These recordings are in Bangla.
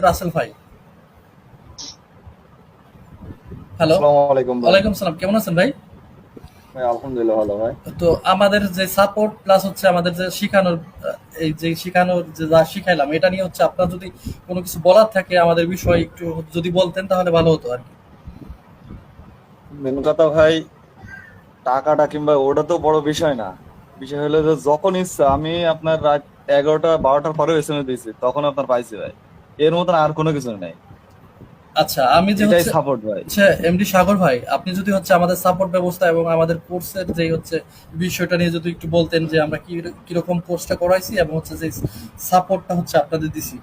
রাসেল ভাই। হ্যালো। আসসালামু আলাইকুম ভাই। ওয়ালাইকুম সালাম, কেমন আছেন ভাই? ভাই আলহামদুলিল্লাহ ভালো ভাই। তো আমাদের যে সাপোর্ট প্লাস হচ্ছে আমাদের যে শিখানোর, এই যে শিখানোর যে যা শিখাইলাম এটা নিয়ে হচ্ছে আপনার যদি কোনো কিছু বলার থাকে আমাদের বিষয় একটু যদি বলতেন তাহলে ভালো হতো আর কি। মেন কথা ভাই, টাকাটা কিংবা ওটা তো বড় বিষয় না। বিষয় হলো যে যখন ইচ্ছা আমি আপনার রাত 11টা 12টার পরে এসএমএস দিয়েছি, তখন আপনার পাইছি ভাই। এর মতন আর কোনো কিছু নাই। আচ্ছা, আমি যে এটাই হচ্ছে সাপোর্ট ভাই। আচ্ছা এমডি সাগর ভাই, আপনি যদি হচ্ছে আমাদের সাপোর্ট ব্যবস্থা এবং আমাদের কোর্সের যে হচ্ছে বিষয়টা নিয়ে যদি একটু বলতেন যে আমরা কি কিরকম কোর্সটা করাইছি এবং হচ্ছে যে সাপোর্টটা হচ্ছে আপনাদের দিছি।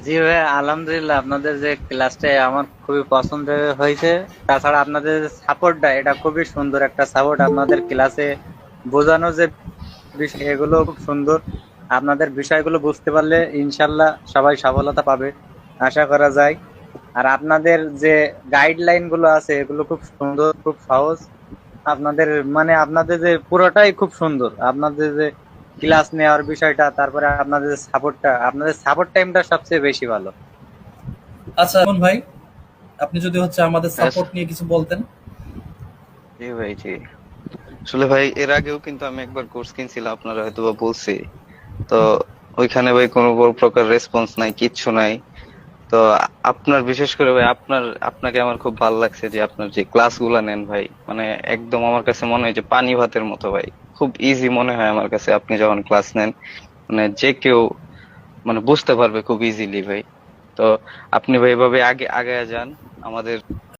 জি ভাই, আলহামদুলিল্লাহ আপনাদের যে ক্লাসটা আমার খুবই পছন্দ হয়েছে। তাছাড়া আপনাদের সাপোর্টটা এটা খুবই সুন্দর একটা সাপোর্ট। আপনাদের ক্লাসে বোঝানো যে বিষয় এগুলো খুব সুন্দর। আপনাদের বিষয়গুলো বুঝতে পারলে ইনশাল্লাহ সবাই সফলতা পাবে আশা করা যায়। আর আপনাদের যে গাইডলাইন গুলো আছে এগুলো খুব সুন্দর, খুব সহজ। আপনাদের মানে আপনাদের যে পুরোটাই খুব সুন্দর। আপনাদের যে ক্লাস নেওয়ার বিষয়টা, তারপরে আপনাদের সাপোর্ট টাইমটা সবচেয়ে বেশি ভালো। আচ্ছা এমন ভাই, আপনি যদি হচ্ছে আমাদের ব্যাস, সাপোর্ট নিয়ে কিছু বলতেন। জি ভাই জি। আসলে ভাই এর আগেও কিন্তু আমি একবার কোর্স কিনছিলাম, আপনারা হয়তো বা বলছি। তো ওইখানে ভাই কোনো বড় প্রকার রেসপন্স নাই, কিচ্ছু নাই। তো আপনার বিশেষ করে ভাই আপনাকে আমার খুব ভালো লাগছে যে আপনার যে ক্লাস গুলা নেন ভাই, মানে একদম আমার কাছে মনে হয় যে পানি ভাতের মতো ভাই। খুব ইজি মনে হয় আমার কাছে আপনি যখন ক্লাস নেন, মানে যে কেউ মানে বুঝতে পারবে খুব ইজিলি ভাই। তো আপনি ভাই এভাবে আগে আগে যান। আমাদের